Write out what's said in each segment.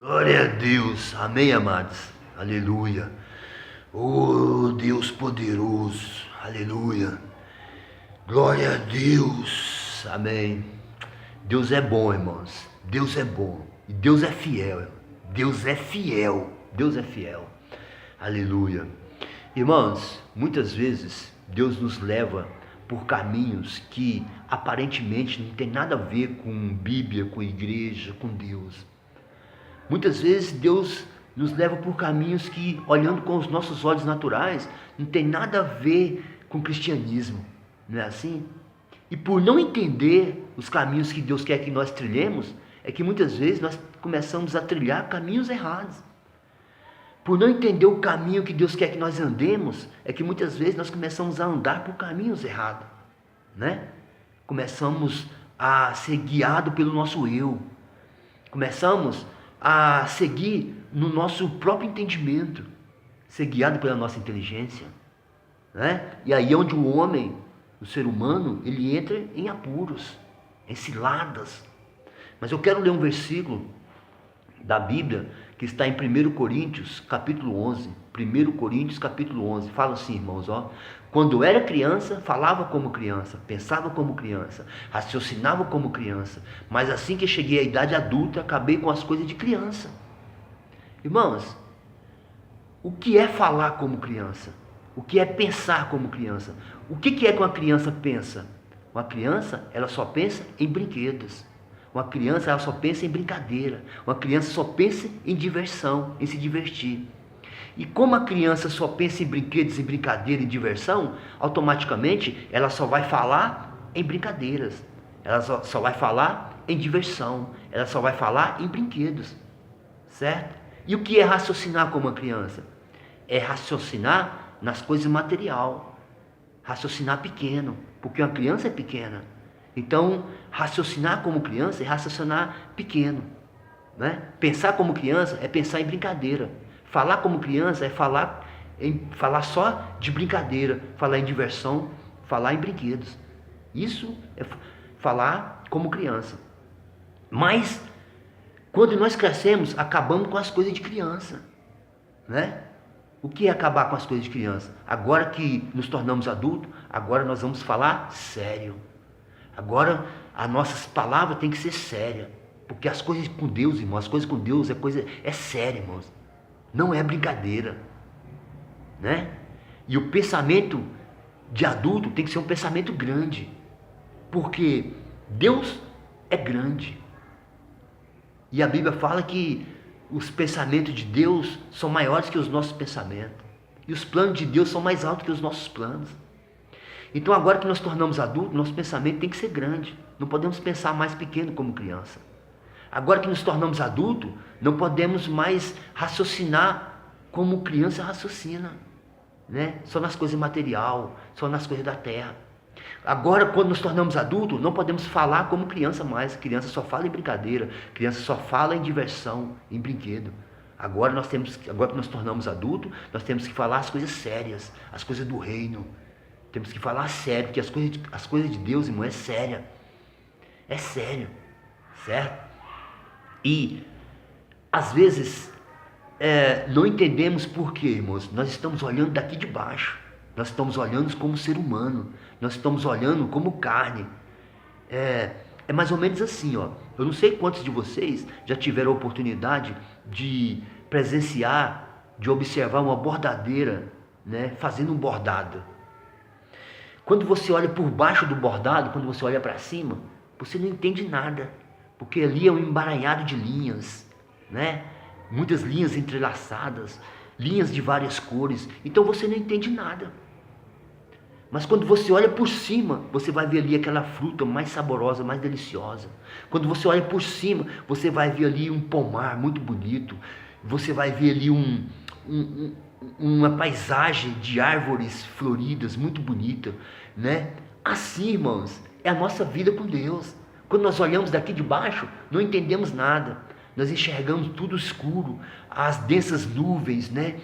Glória a Deus, amém, amados, aleluia. Oh Deus poderoso, aleluia. Glória a Deus, amém. Deus é bom, irmãos, Deus é bom e Deus é fiel. Deus é fiel, Deus é fiel, aleluia. Irmãos, muitas vezes Deus nos leva por caminhos que aparentemente não tem nada a ver com Bíblia, com igreja, com Deus. Muitas vezes Deus nos leva por caminhos que, olhando com os nossos olhos naturais, não tem nada a ver com o cristianismo, não é assim? E por não entender os caminhos que Deus quer que nós trilhemos, é que muitas vezes nós começamos a trilhar caminhos errados. Por não entender o caminho que Deus quer que nós andemos, é que muitas vezes nós começamos a andar por caminhos errados, né? Começamos a ser guiados pelo nosso eu. Começamos a seguir no nosso próprio entendimento, ser guiado pela nossa inteligência, né? E aí é onde o homem, o ser humano, ele entra em apuros, em ciladas. Mas eu quero ler um versículo da Bíblia que está em 1 Coríntios, capítulo 11. 1 Coríntios, capítulo 11. Fala assim, irmãos, ó. Quando eu era criança, falava como criança, pensava como criança, raciocinava como criança. Mas assim que cheguei à idade adulta, acabei com as coisas de criança. Irmãos, o que é falar como criança? O que é pensar como criança? O que é que uma criança pensa? Uma criança, ela só pensa em brinquedos. Uma criança, ela só pensa em brincadeira. Uma criança só pensa em diversão, em se divertir. E como a criança só pensa em brinquedos, em brincadeira, em diversão, automaticamente ela só vai falar em brincadeiras. Ela só vai falar em diversão. Ela só vai falar em brinquedos. Certo? E o que é raciocinar como uma criança? É raciocinar nas coisas material. Raciocinar pequeno, porque uma criança é pequena. Então, raciocinar como criança é raciocinar pequeno, né? Pensar como criança é pensar em brincadeira. Falar como criança é falar só de brincadeira, falar em diversão, falar em brinquedos. Isso é falar como criança. Mas, quando nós crescemos, acabamos com as coisas de criança, né? O que é acabar com as coisas de criança? Agora que nos tornamos adultos, agora nós vamos falar sério. Agora, as nossas palavras têm que ser sérias. Porque as coisas com Deus, irmãos, as coisas com Deus é séria, irmãos. Não é brincadeira, né? E o pensamento de adulto tem que ser um pensamento grande. Porque Deus é grande. E a Bíblia fala que os pensamentos de Deus são maiores que os nossos pensamentos. E os planos de Deus são mais altos que os nossos planos. Então agora que nós tornamos adultos, nosso pensamento tem que ser grande. Não podemos pensar mais pequeno como criança. Agora que nos tornamos adultos, não podemos mais raciocinar como criança raciocina, né? Só nas coisas material, só nas coisas da terra. Agora, quando nos tornamos adultos, não podemos falar como criança mais. Criança só fala em brincadeira, criança só fala em diversão, em brinquedo. Agora que nós tornamos adultos, nós temos que falar as coisas sérias, as coisas do reino. Temos que falar sério, porque as coisas de Deus, irmão, é séria. É sério, certo? E, às vezes, não entendemos por quê, irmãos. Nós estamos olhando daqui de baixo. Nós estamos olhando como ser humano. Nós estamos olhando como carne. É mais ou menos assim, ó. Eu não sei quantos de vocês já tiveram a oportunidade de presenciar, de observar uma bordadeira, né, fazendo um bordado. Quando você olha por baixo do bordado, quando você olha para cima, você não entende nada, porque ali é um emaranhado de linhas, né? Muitas linhas entrelaçadas, linhas de várias cores, então você não entende nada. Mas quando você olha por cima, você vai ver ali aquela fruta mais saborosa, mais deliciosa. Quando você olha por cima, você vai ver ali um pomar muito bonito, você vai ver ali uma paisagem de árvores floridas muito bonita, né? Assim, irmãos, é a nossa vida com Deus. Quando nós olhamos daqui de baixo, não entendemos nada. Nós enxergamos tudo escuro, as densas nuvens, né?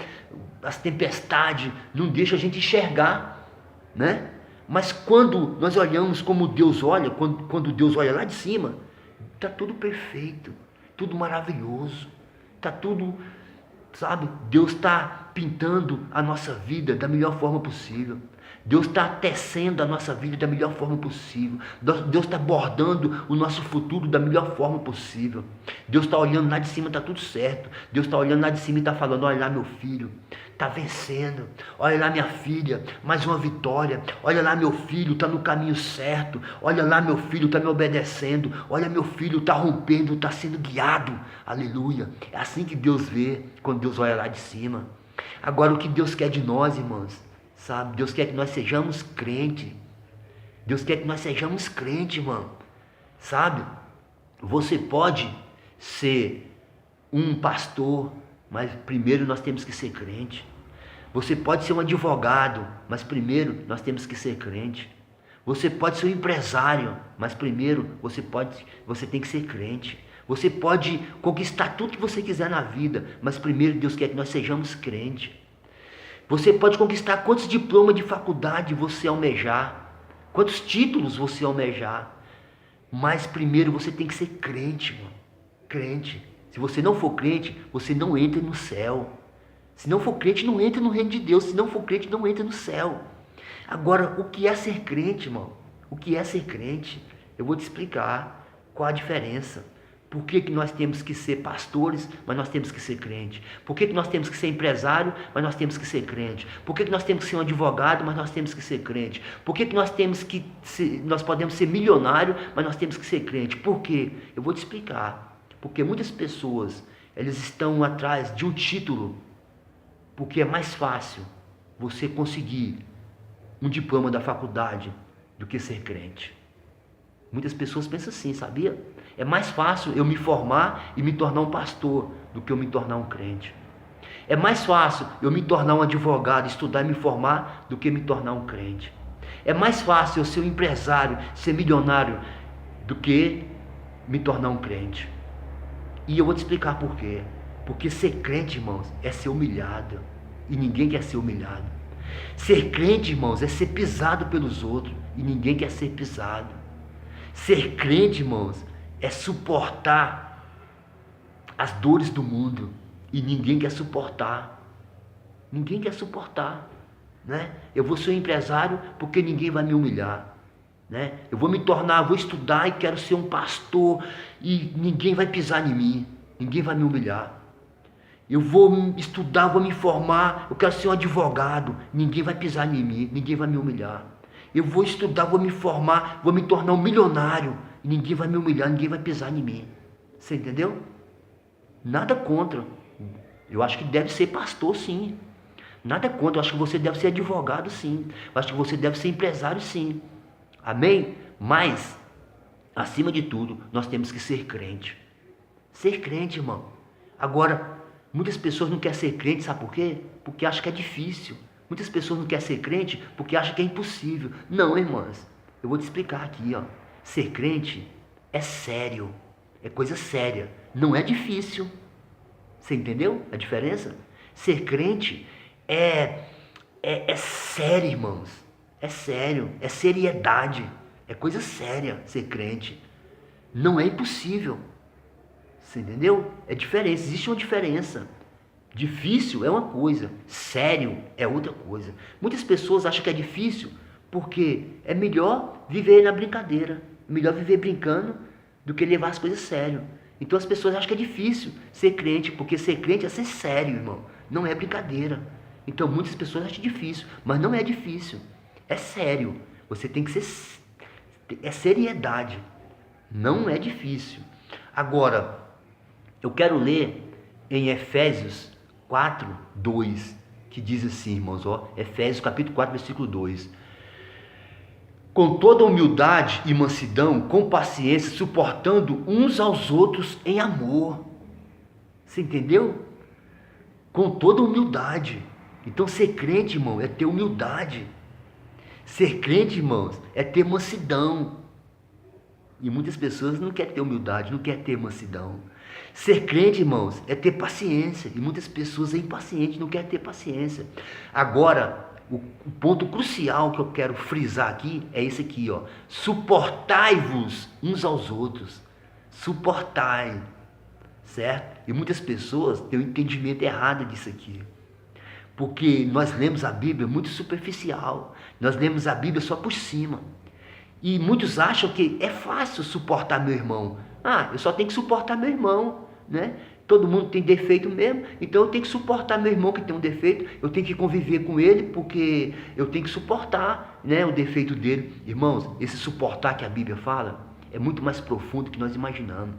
As tempestades não deixam a gente enxergar, né? Mas quando nós olhamos como Deus olha, quando Deus olha lá de cima, está tudo perfeito, tudo maravilhoso. Está tudo, sabe? Deus está pintando a nossa vida da melhor forma possível. Deus está tecendo a nossa vida da melhor forma possível. Deus está bordando o nosso futuro da melhor forma possível. Deus está olhando lá de cima, está tudo certo. Deus está olhando lá de cima e está falando: olha lá, meu filho, está vencendo. Olha lá, minha filha, mais uma vitória. Olha lá, meu filho, está no caminho certo. Olha lá, meu filho, está me obedecendo. Olha, meu filho, está rompendo, está sendo guiado. Aleluia. É assim que Deus vê quando Deus olha lá de cima. Agora, o que Deus quer de nós, irmãos? Sabe, Deus quer que nós sejamos crentes. Deus quer que nós sejamos crentes, irmão. Sabe? Você pode ser um pastor, mas primeiro nós temos que ser crente. Você pode ser um advogado, mas primeiro nós temos que ser crente. Você pode ser um empresário, mas primeiro você tem que ser crente. Você pode conquistar tudo que você quiser na vida, mas primeiro Deus quer que nós sejamos crentes. Você pode conquistar quantos diplomas de faculdade você almejar, quantos títulos você almejar, mas primeiro você tem que ser crente, mano. Crente. Se você não for crente, você não entra no céu. Se não for crente, não entra no reino de Deus. Se não for crente, não entra no céu. Agora, o que é ser crente, irmão? O que é ser crente? Eu vou te explicar qual a diferença. Por que nós temos que ser pastores, mas nós temos que ser crente? Por que nós temos que ser empresário, mas nós temos que ser crente? Por que nós temos que ser um advogado, mas nós temos que ser crente? Por que nós podemos ser milionário, mas nós temos que ser crente? Por quê? Eu vou te explicar. Porque muitas pessoas, elas estão atrás de um título, porque é mais fácil você conseguir um diploma da faculdade do que ser crente. Muitas pessoas pensam assim, sabia? É mais fácil eu me formar e me tornar um pastor do que eu me tornar um crente. É mais fácil eu me tornar um advogado, estudar e me formar do que me tornar um crente. É mais fácil eu ser um empresário, ser milionário, do que me tornar um crente. E eu vou te explicar por quê. Porque ser crente, irmãos, é ser humilhado. E ninguém quer ser humilhado. Ser crente, irmãos, é ser pisado pelos outros. E ninguém quer ser pisado. Ser crente, irmãos, é suportar as dores do mundo. E ninguém quer suportar. Ninguém quer suportar, né? Eu vou ser um empresário porque ninguém vai me humilhar, né? Eu vou vou estudar e quero ser um pastor e ninguém vai pisar em mim. Ninguém vai me humilhar. Eu vou estudar, vou me formar, eu quero ser um advogado. Ninguém vai pisar em mim, ninguém vai me humilhar. Eu vou estudar, vou me formar, vou me tornar um milionário. E ninguém vai me humilhar, ninguém vai pisar em mim. Você entendeu? Nada contra. Eu acho que deve ser pastor, sim. Nada contra. Eu acho que você deve ser advogado, sim. Eu acho que você deve ser empresário, sim. Amém? Mas, acima de tudo, nós temos que ser crente. Ser crente, irmão. Agora, muitas pessoas não querem ser crente, sabe por quê? Porque acham que é difícil. Muitas pessoas não querem ser crente porque acham que é impossível. Não, irmãs. Eu vou te explicar aqui, ó. Ser crente é sério. É coisa séria. Não é difícil. Você entendeu a diferença? Ser crente é sério, irmãos. É sério. É seriedade. É coisa séria ser crente. Não é impossível. Você entendeu? É diferente. Existe uma diferença. Difícil é uma coisa, sério é outra coisa. Muitas pessoas acham que é difícil porque é melhor viver na brincadeira, é melhor viver brincando do que levar as coisas sério. Então as pessoas acham que é difícil ser crente, porque ser crente é ser sério, irmão. Não é brincadeira. Então muitas pessoas acham difícil, mas não é difícil. É sério. Você tem que ser... É seriedade. Não é difícil. Agora, eu quero ler em Efésios 4, 2, que diz assim, irmãos, ó, Efésios capítulo 4, versículo 2. Com toda humildade e mansidão, com paciência, suportando uns aos outros em amor. Você entendeu? Com toda humildade. Então ser crente, irmão, é ter humildade. Ser crente, irmãos, é ter mansidão. E muitas pessoas não querem ter humildade, não querem ter mansidão. Ser crente, irmãos, é ter paciência. E muitas pessoas são impacientes, não querem ter paciência. Agora, o ponto crucial que eu quero frisar aqui é esse aqui, ó. Suportai-vos uns aos outros. Suportai. certo? E muitas pessoas têm um entendimento errado disso aqui. Porque nós lemos a Bíblia muito superficial. Nós lemos a Bíblia só por cima. E muitos acham que é fácil suportar meu irmão. Ah, eu só tenho que suportar meu irmão, né? Todo mundo tem defeito mesmo, então eu tenho que suportar meu irmão que tem um defeito, eu tenho que conviver com ele porque eu tenho que suportar, né, o defeito dele. Irmãos, esse suportar que a Bíblia fala é muito mais profundo do que nós imaginamos.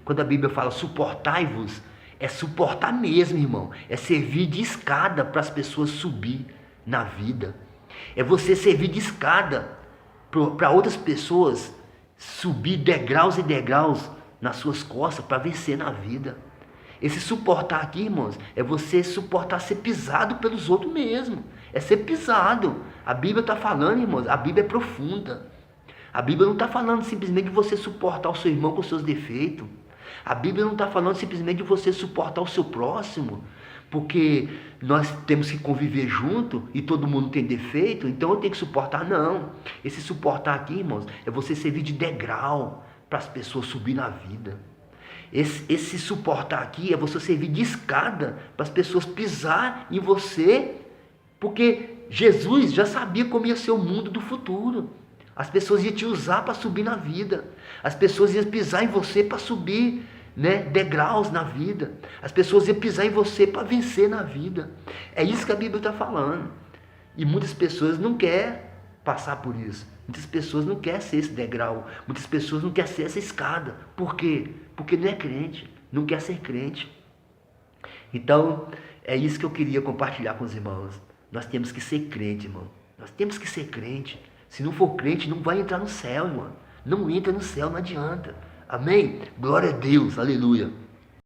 Quando a Bíblia fala suportai-vos, é suportar mesmo, irmão. É servir de escada para as pessoas subir na vida. É você servir de escada para outras pessoas subir degraus e degraus nas suas costas para vencer na vida. Esse suportar aqui, irmãos, é você suportar ser pisado pelos outros mesmo. É ser pisado. A Bíblia está falando, irmãos, a Bíblia é profunda. A Bíblia não está falando simplesmente de você suportar o seu irmão com seus defeitos. A Bíblia não está falando simplesmente de você suportar o seu próximo, porque nós temos que conviver junto e todo mundo tem defeito, então eu tenho que suportar. Não. Esse suportar aqui, irmãos, é você servir de degrau para as pessoas subir na vida. Esse suportar aqui é você servir de escada para as pessoas pisar em você, porque Jesus já sabia como ia ser o mundo do futuro. As pessoas iam te usar para subir na vida. As pessoas iam pisar em você para subir, né, degraus na vida. As pessoas iam pisar em você para vencer na vida. É isso que a Bíblia está falando. E muitas pessoas não querem passar por isso. Muitas pessoas não querem ser esse degrau. Muitas pessoas não querem ser essa escada. Por quê? Porque não é crente. Não quer ser crente. Então, é isso que eu queria compartilhar com os irmãos. Nós temos que ser crente, irmão. Nós temos que ser crente. Se não for crente, não vai entrar no céu, irmão. Não entra no céu, não adianta. Amém? Glória a Deus, aleluia.